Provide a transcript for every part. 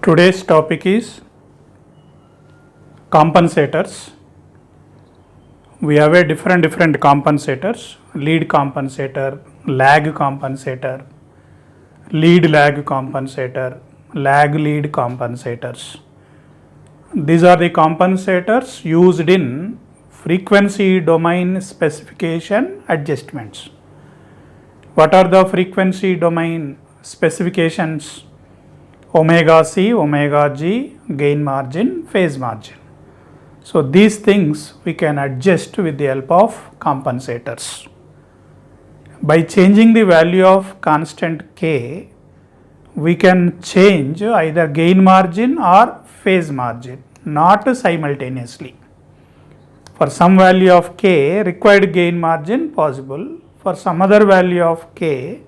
Today's topic is compensators. We have a different compensators: lead compensator, lag compensator, lead lag compensator, lag lead compensators. These are the compensators used in frequency domain specification adjustments. What are the frequency domain specifications? Omega C, omega G, gain margin, phase margin. So these things we can adjust with the help of compensators. By changing the value of constant K, we can change either gain margin or phase margin, not simultaneously. For some value of K, required gain margin possible. For some other value of K,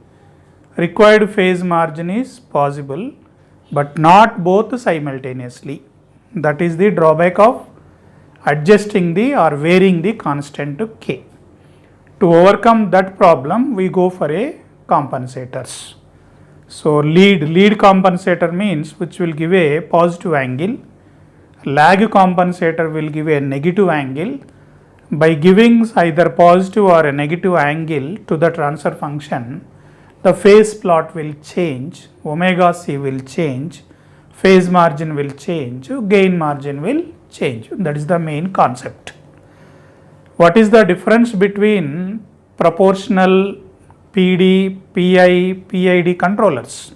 required phase margin is possible, but not both simultaneously. That is the drawback of adjusting the or varying the constant K. To overcome that problem, we go for a compensators. So lead compensator means which will give a positive angle. Lag compensator will give a negative angle. By giving either positive or a negative angle to the transfer function, the phase plot will change, omega C will change, phase margin will change, gain margin will change. That is the main concept. What is the difference between proportional PD, PI, PID controllers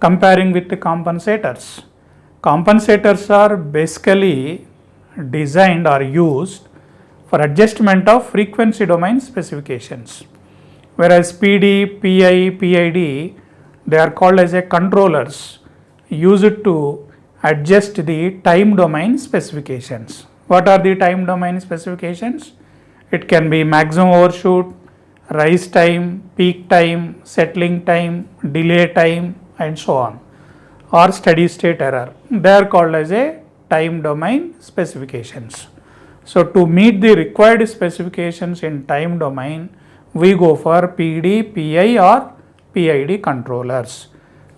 comparing with the compensators? Compensators are basically designed or used for adjustment of frequency domain specifications. Whereas PD, PI, PID, they are called as a controllers used to adjust the time domain specifications. What are the time domain specifications? It can be maximum overshoot, rise time, peak time, settling time, delay time, and so on, or steady state error. They are called as a time domain specifications. So to meet the required specifications in time domain, we go for PD, PI or PID controllers.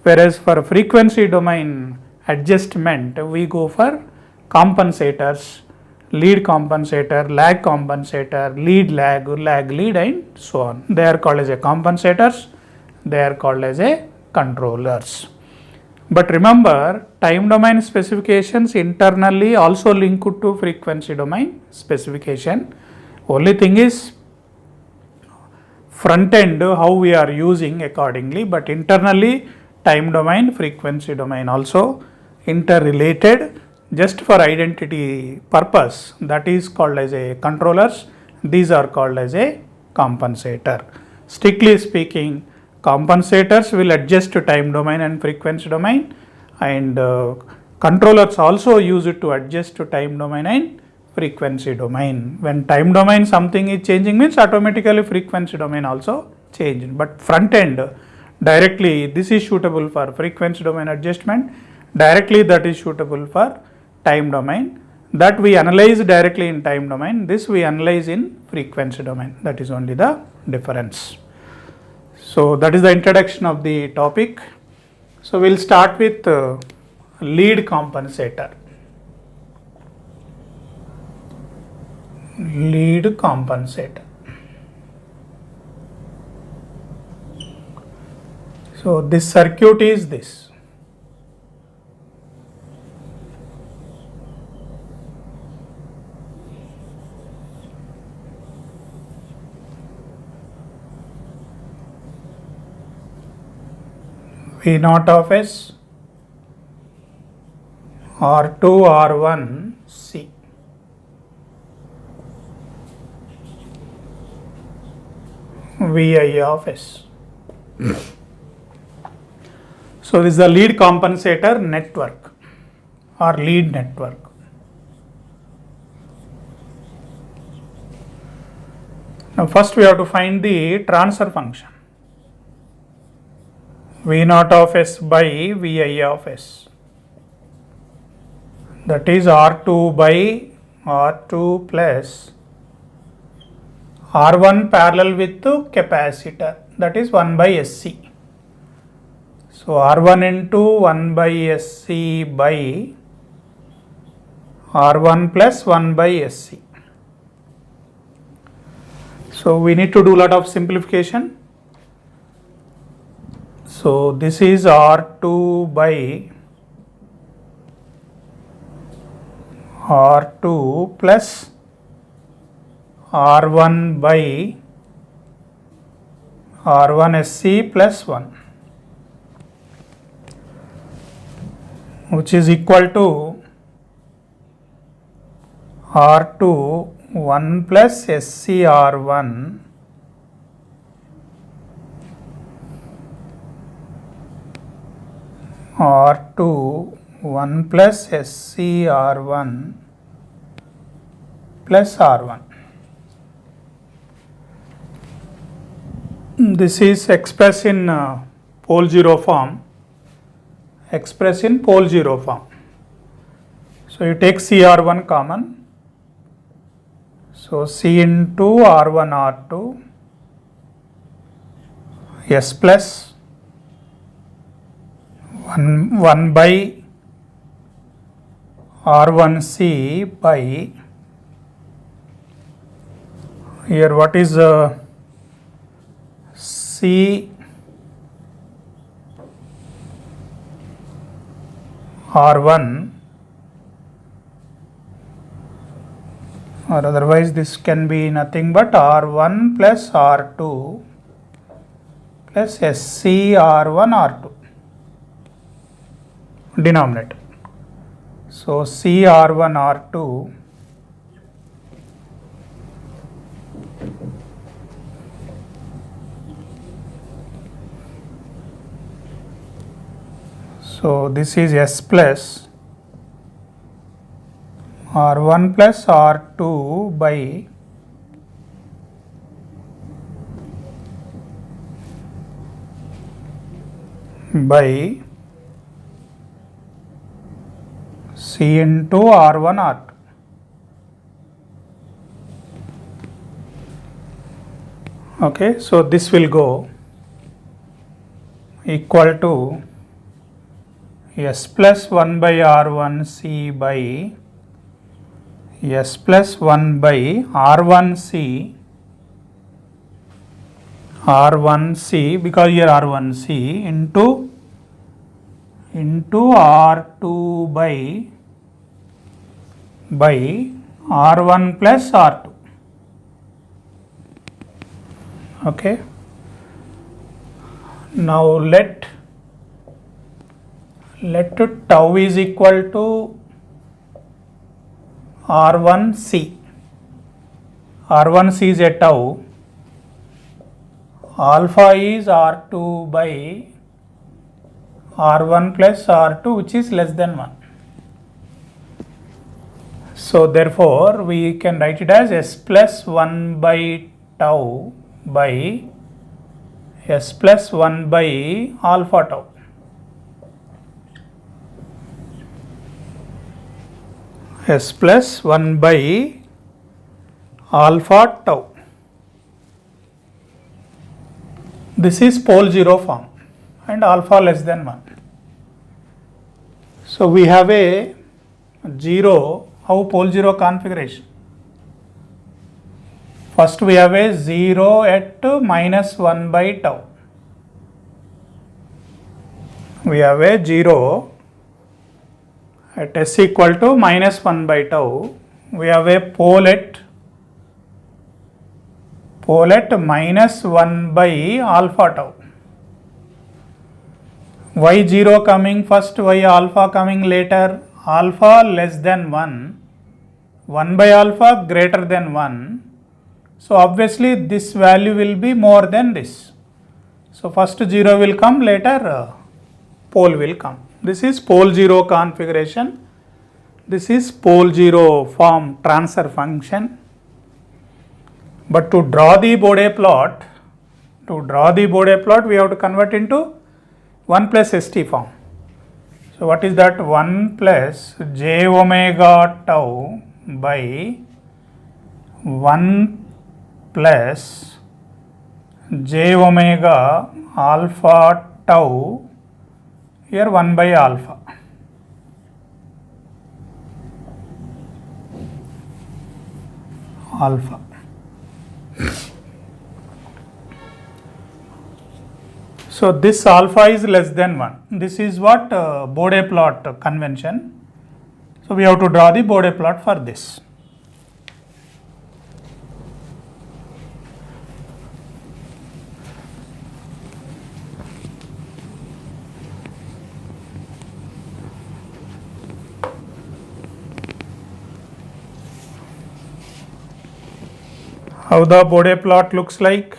Whereas for frequency domain adjustment, we go for compensators, lead compensator, lag compensator, lead lag, lag lead, and so on. They are called as a compensators, they are called as a controllers. But remember, time domain specifications internally also linked to frequency domain specification. Only thing is front end how we are using accordingly, but internally time domain, frequency domain also interrelated just for identity purpose. That is called as a controllers. These are called as a compensator. Strictly speaking, compensators will adjust to time domain and frequency domain, and controllers also use it to adjust to time domain and frequency domain. When time domain something is changing means automatically frequency domain also change. But front end directly this is suitable for frequency domain adjustment, directly that is suitable for time domain. That we analyze directly in time domain, this we analyze in frequency domain. That is only the difference. So that is the introduction of the topic. So we'll start with lead compensator. Lead compensator. So this circuit is this. V naught of S, R2, R1, C. Vi of S. So this is the lead compensator network or lead network. Now first we have to find the transfer function. V naught of S by Vi of S. That is R2 by R2 plus R1 parallel with capacitor, that is 1 by SC. So R1 into 1 by SC by R1 plus 1 by SC. So we need to do a lot of simplification. So this is R2 by R2 plus R1 by R1 SC plus 1, which is equal to R2 1 plus SC R1 R2 1 plus SC R1 plus R1. This is expressed in pole zero form. Expressed in pole zero form. So you take CR1 common. So C into R1 R2 S plus 1 by R1C by, here what is C R1, or otherwise this can be nothing but R1 plus R2 plus SC R1 R2 denominator. So C R1 R2 so this is S plus R1 plus R2 by C into R1 R2. Okay, so this will go equal to S plus 1 by R1 C by S plus 1 by R1 C because here R1C into R2 by R1 plus R2. Okay. Now let tau is equal to R1C. R1C is a tau. Alpha is R2 by R1 plus R2, which is less than 1. So therefore we can write it as S plus 1 by tau by S plus 1 by alpha tau. S plus 1 by alpha tau. This is pole zero form and alpha less than 1. So we have a 0, how pole zero configuration? First we have a 0 at minus 1 by tau. We have a 0 at S equal to minus 1 by tau. We have a pole at minus 1 by alpha tau. Y 0 coming first, Y alpha coming later, alpha less than 1, 1 by alpha greater than 1. So obviously this value will be more than this. So first 0 will come, later pole will come. This is pole zero configuration. This is pole zero form transfer function. But to draw the Bode plot, we have to convert into 1 plus ST form. So what is that? 1 plus j omega tau by 1 plus j omega alpha tau here 1 by alpha. Alpha. So this alpha is less than 1. This is what Bode plot convention. So we have to draw the Bode plot for this. How the Bode plot looks like?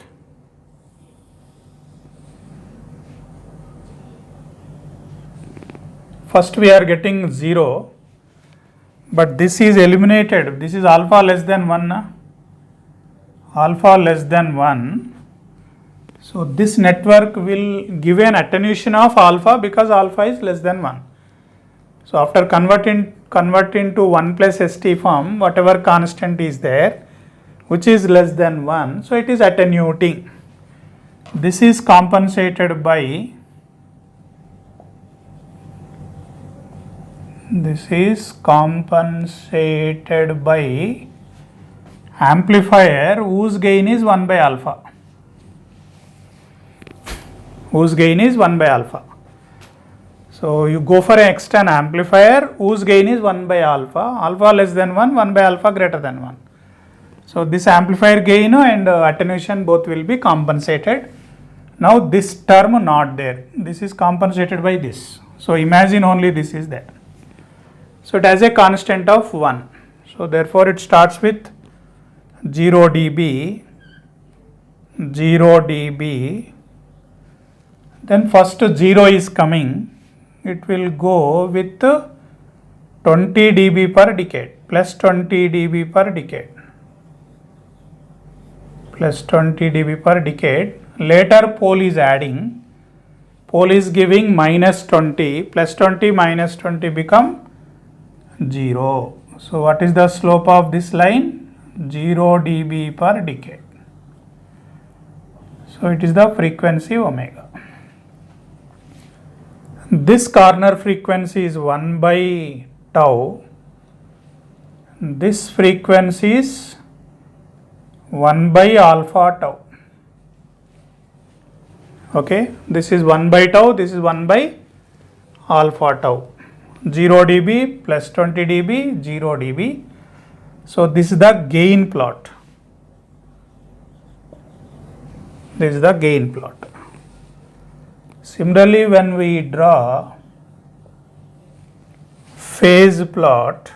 First we are getting 0, but this is eliminated. This is alpha less than 1. Na? Alpha less than 1. So this network will give an attenuation of alpha because alpha is less than 1. So after converting to 1 plus st form, whatever constant is there, which is less than 1, so it is attenuating. This is compensated by amplifier whose gain is 1 by alpha. Whose gain is 1 by alpha. So you go for an external amplifier whose gain is 1 by alpha. Alpha less than 1, 1 by alpha greater than 1. So this amplifier gain and attenuation both will be compensated. Now this term not there. This is compensated by this. So imagine only this is there. So it has a constant of 1. So therefore it starts with 0 dB, 0 dB. Then first 0 is coming. It will go with 20 dB per decade, plus 20 dB per decade. Plus 20 dB per decade. Later pole is adding. Pole is giving minus 20. Plus 20 minus 20 become 0. So what is the slope of this line? 0 dB per decade. So it is the frequency omega. This corner frequency is 1 by tau. This frequency is 1 by alpha tau. Okay, this is 1 by tau, this is 1 by alpha tau. 0 dB plus 20 dB, 0 dB. So this is the gain plot. This is the gain plot. Similarly, when we draw phase plot,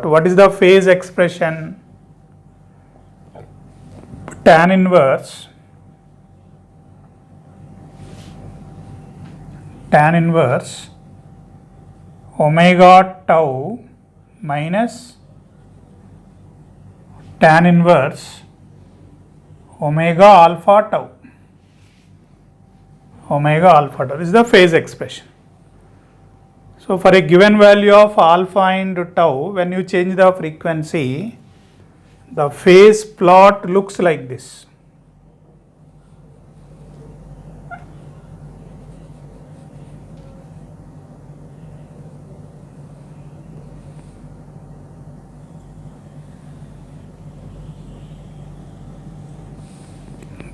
what is the phase expression? Tan inverse omega tau minus tan inverse omega alpha tau. This is the phase expression. So for a given value of alpha and tau, when you change the frequency, the phase plot looks like this.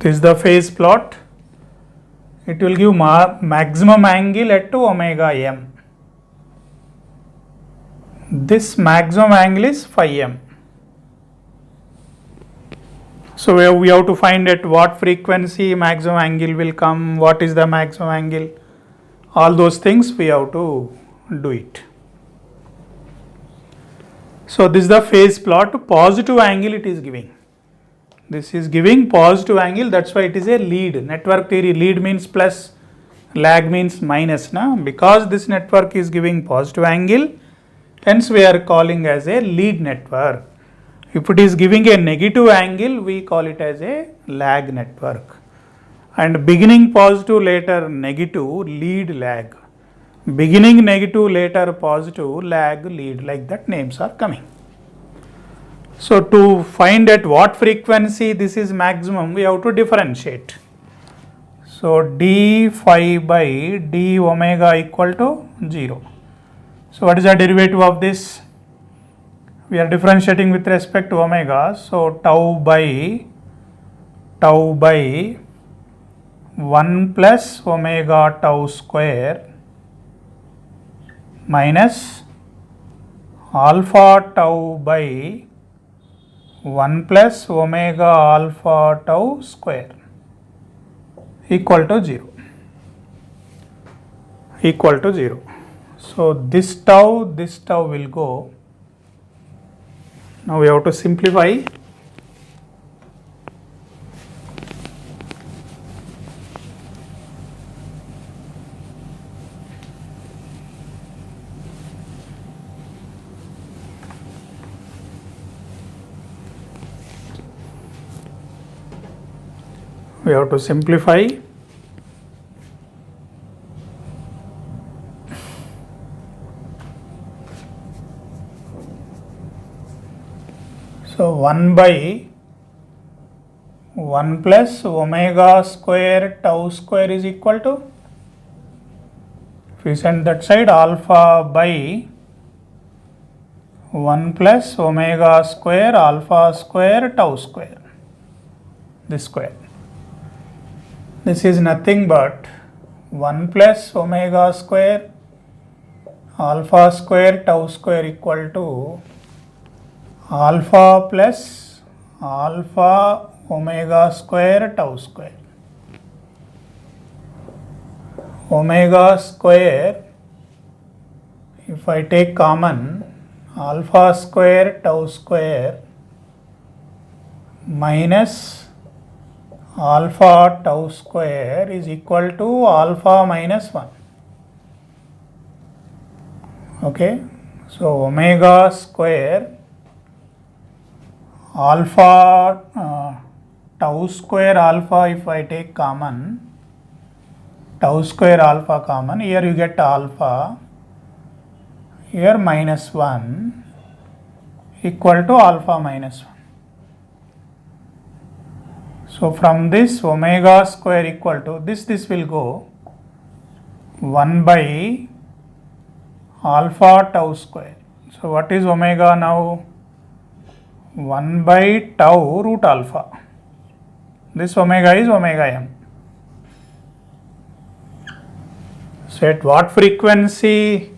This is the phase plot. It will give maximum angle at omega m. This maximum angle is phi m. So we have to find at what frequency maximum angle will come, what is the maximum angle, all those things we have to do it. So this is the phase plot, positive angle it is giving. This is giving positive angle, that's why it is a lead. Network theory, lead means plus, lag means minus. Because this network is giving positive angle, hence we are calling as a lead network. If it is giving a negative angle, we call it as a lag network. And beginning positive, later negative, lead, lag. Beginning negative, later positive, lag, lead, like that names are coming. So to find at what frequency this is maximum, we have to differentiate. So d phi by d omega equal to 0. So what is the derivative of this? We are differentiating with respect to omega. So tau by 1 plus omega tau square minus alpha tau by 1 plus omega alpha tau square equal to 0. So this tau will go. Now we have to simplify. We have to simplify. So 1 by 1 plus omega square tau square is equal to, if we send that side, alpha by 1 plus omega square alpha square tau square, this square. This is nothing but 1 plus omega square alpha square tau square equal to alpha plus alpha omega square tau square. Omega square, if I take common, alpha square tau square minus alpha tau square is equal to alpha minus 1. Okay, so omega square alpha tau square alpha, if I take common, tau square alpha common, here you get alpha, here minus 1 equal to alpha minus 1. So from this omega square equal to this will go 1 by alpha tau square. So what is omega now? 1 by tau root alpha. This omega is omega m. So at what frequency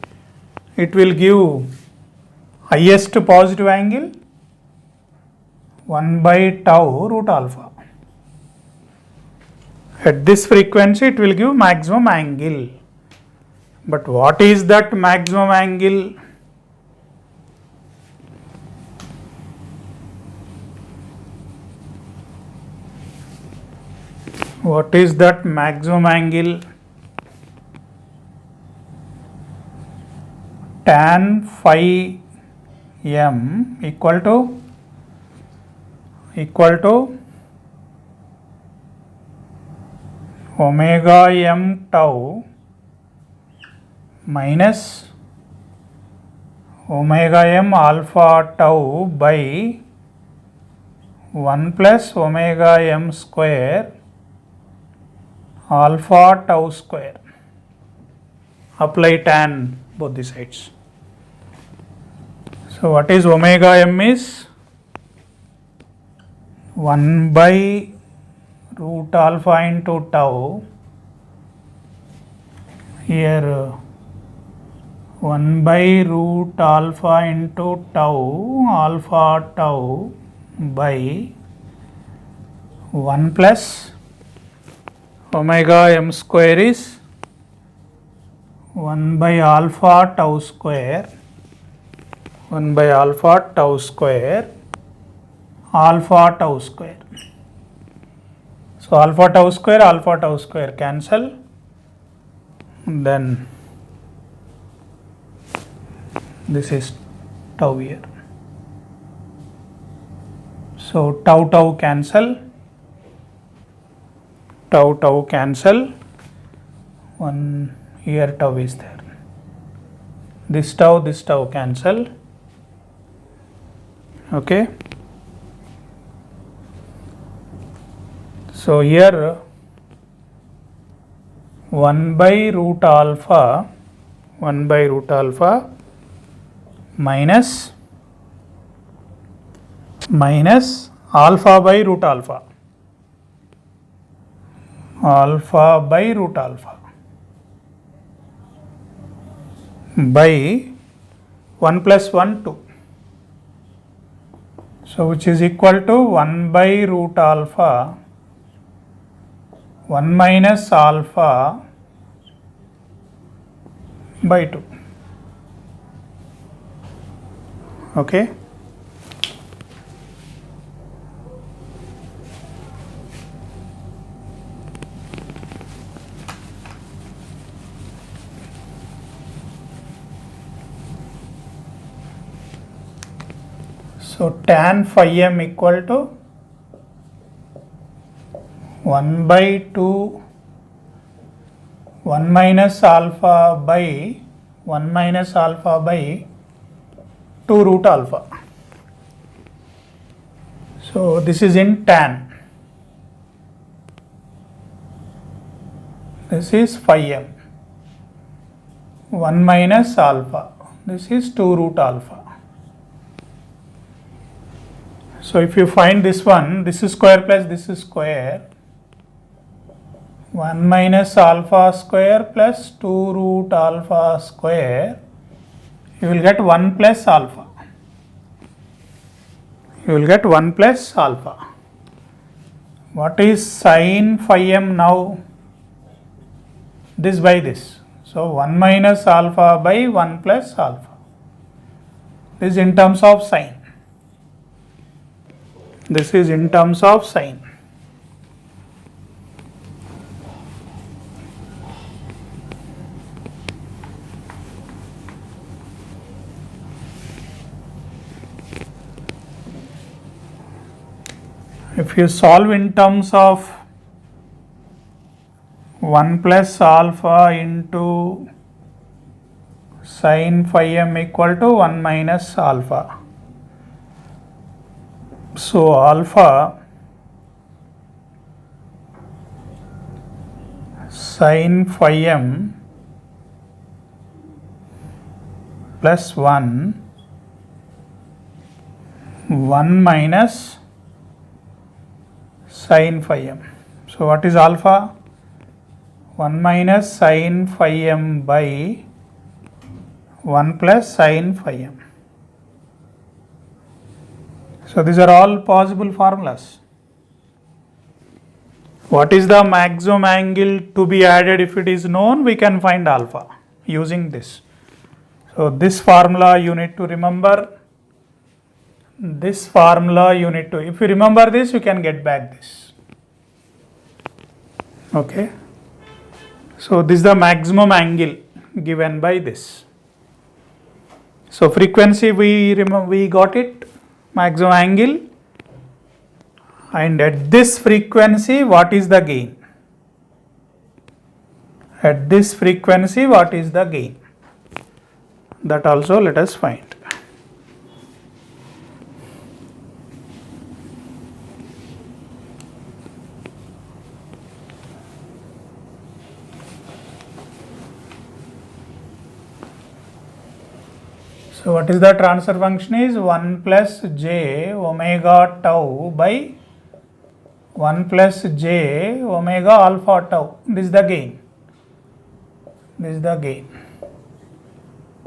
it will give highest positive angle? 1 by tau root alpha. At this frequency it will give maximum angle. But what is that maximum angle? What is that maximum angle? Tan phi m equal to omega m tau minus omega m alpha tau by 1 plus omega m square alpha tau square. Apply tan both the sides. So what is omega m is 1 by root alpha into tau. Here 1 by root alpha into tau alpha tau by 1 plus omega m square is 1 by alpha tau square, 1 by alpha tau square, alpha tau square. So alpha tau square cancel, then this is tau here. So tau cancel, tau cancel, one here tau is there. This tau cancel. Okay. So here 1 by root alpha minus alpha by root alpha by 1 plus 1 2. So which is equal to 1 by root alpha 1 minus alpha by 2. Okay. So tan phi m equal to 1 by 2 1 minus alpha by 2 root alpha. So this is in tan. This is phi m. 1 minus alpha. This is 2 root alpha. So if you find this one, this is square plus this is square. 1 minus alpha square plus 2 root alpha square. You will get 1 plus alpha. What is sin phi m now? This by this. So 1 minus alpha by 1 plus alpha. This is in terms of sin. If you solve in terms of 1 plus alpha into sin phi m equal to 1 minus alpha. So alpha sin phi m plus 1 minus sin phi m. So what is alpha? 1 minus sin phi m by 1 plus sin phi m. So these are all possible formulas. What is the maximum angle to be added if it is known? We can find alpha using this. So this formula you need to remember. If you remember this, you can get back this. Okay. So this is the maximum angle given by this. So frequency we got it, maximum angle, and at this frequency what is the gain? That also let us find. So what is the transfer function is 1 plus j omega tau by 1 plus j omega alpha tau. This is the gain.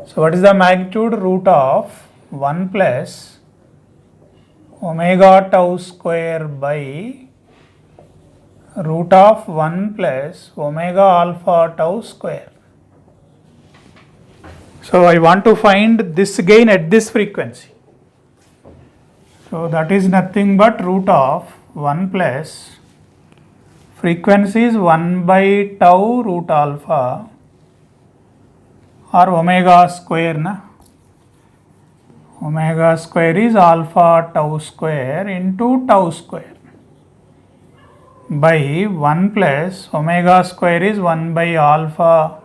So what is the magnitude? Root of 1 plus omega tau square by root of 1 plus omega alpha tau square. So I want to find this gain at this frequency. So that is nothing but root of 1 plus frequency is 1 by tau root alpha or omega square na. Omega square is alpha tau square into tau square by 1 plus omega square is 1 by alpha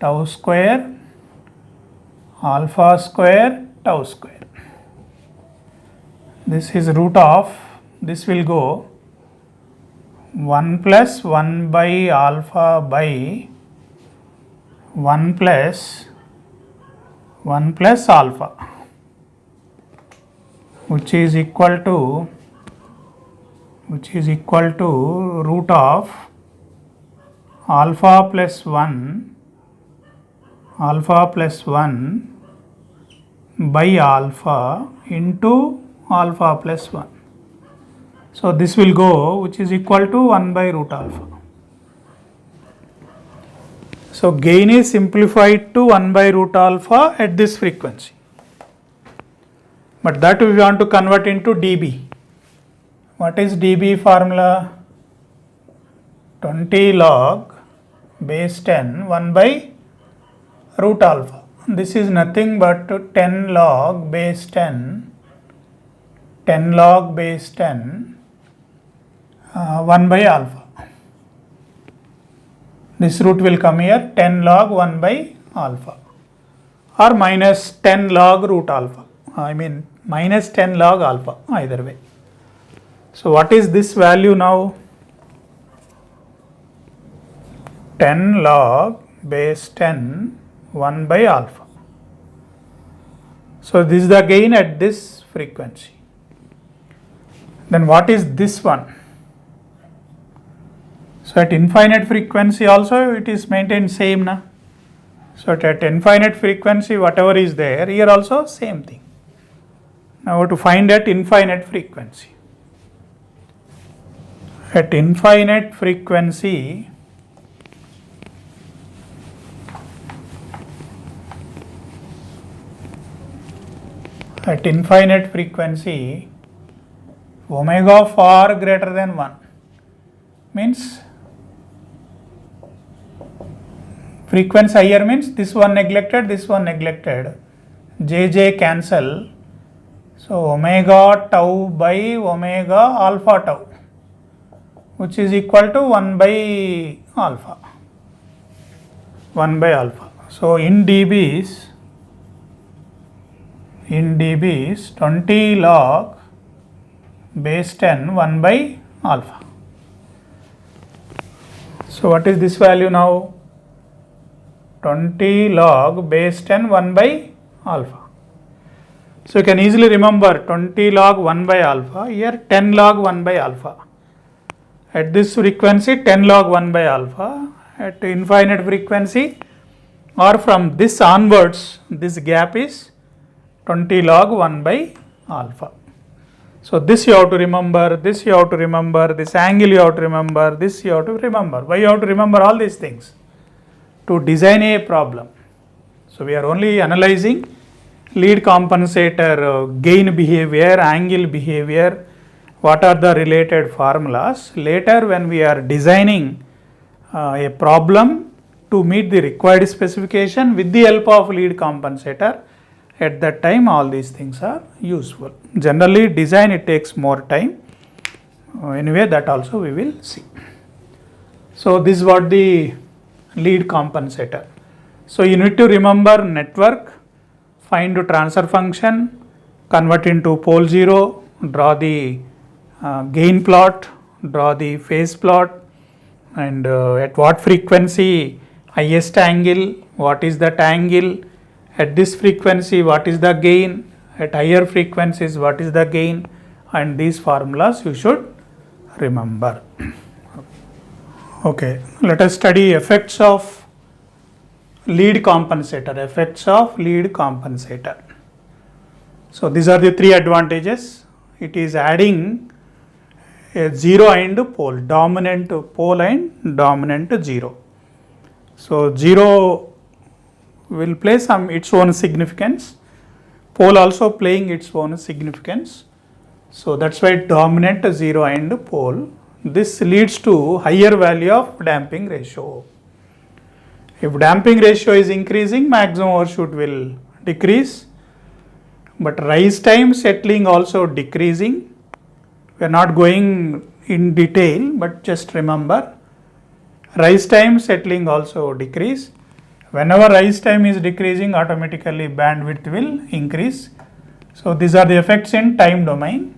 tau square alpha square tau square. This is root of, this will go 1 plus 1 by alpha by 1 plus alpha, which is equal to root of alpha plus 1 by alpha into alpha plus 1. So this will go, which is equal to 1 by root alpha. So gain is simplified to 1 by root alpha at this frequency. But that we want to convert into dB. What is dB formula? 20 log base 10 1 by root alpha. This is nothing but 10 log base 10 1 by alpha. This root will come here, 10 log 1 by alpha, or minus 10 log root alpha. Minus 10 log alpha, either way. So what is this value now? 10 log base 10 1 by alpha. So this is the gain at this frequency. Then what is this one? So at infinite frequency also it is maintained same na. So at infinite frequency whatever is there, here also same thing. Now to find at infinite frequency. At infinite frequency, omega far greater than 1 means frequency higher means this one neglected, jj cancel. So omega tau by omega alpha tau, which is equal to 1 by alpha. So in dBs 20 log base 10 1 by alpha. So what is this value now? 20 log base 10 1 by alpha. So you can easily remember 20 log 1 by alpha, here 10 log 1 by alpha. At this frequency 10 log 1 by alpha, at infinite frequency or from this onwards, this gap is 20 log 1 by alpha. So this you have to remember, this you have to remember, this angle you have to remember, this you have to remember. Why you have to remember all these things? To design a problem. So we are only analyzing lead compensator gain behavior, angle behavior, what are the related formulas. Later when we are designing a problem to meet the required specification with the help of lead compensator, at that time all these things are useful. Generally design it takes more time. Anyway, that also we will see. So this is what the lead compensator. So you need to remember network, find the transfer function, convert into pole 0, draw the gain plot, draw the phase plot, and at what frequency highest angle, what is that angle, at this frequency what is the gain, at higher frequencies what is the gain, and these formulas you should remember. Okay, let us study effects of lead compensator. So these are the three advantages. It is adding a 0 and pole, dominant pole and dominant 0. So 0 will play its own significance, pole also playing its own significance. So that's why dominant 0 and pole. This leads to higher value of damping ratio. If damping ratio is increasing, maximum overshoot will decrease, but rise time settling also decreasing. We are not going in detail, but just remember rise time settling also decrease. Whenever rise time is decreasing, automatically bandwidth will increase. So these are the effects in time domain.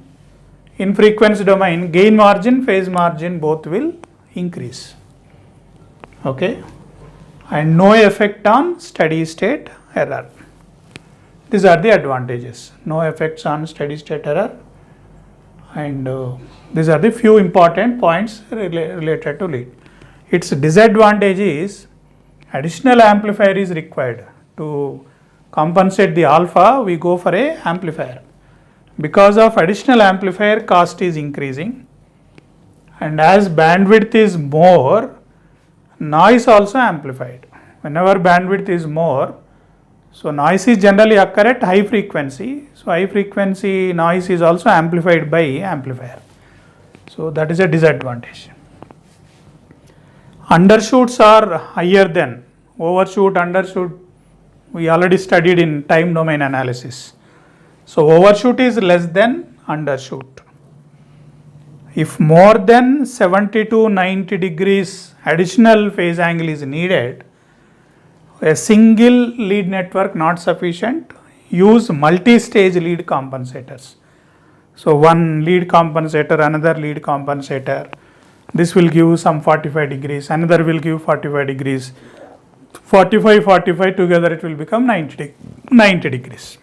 in frequency domain, gain margin, phase margin both will increase. Okay, and no effect on steady state error. These are the advantages. No effects on steady state error, and these are the few important points related to lead. Its disadvantage is additional amplifier is required to compensate the alpha. We go for a amplifier. Because of additional amplifier, cost is increasing, and as bandwidth is more, noise also amplified. Whenever bandwidth is more, so noise is generally occur at high frequency. So high frequency noise is also amplified by amplifier. So that is a disadvantage. Undershoots are higher than overshoot, undershoot. We already studied in time domain analysis. So overshoot is less than undershoot. If more than 70 to 90 degrees additional phase angle is needed, a single lead network not sufficient, use multi-stage lead compensators. So one lead compensator, another lead compensator, this will give some 45 degrees, another will give 45 degrees, 45 together it will become 90 degrees.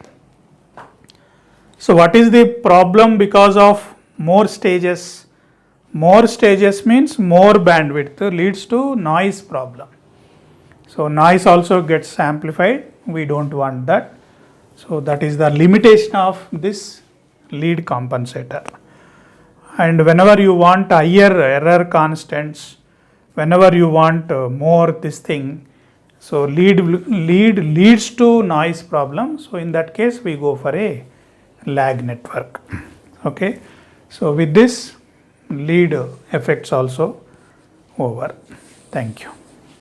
So what is the problem because of more stages? More stages means more bandwidth leads to noise problem. So noise also gets amplified. We don't want that. So that is the limitation of this lead compensator. And whenever you want higher error constants, whenever you want more this thing, so lead leads to noise problem. So in that case we go for a lag network. Okay. So with this, lead effects also over. Thank you.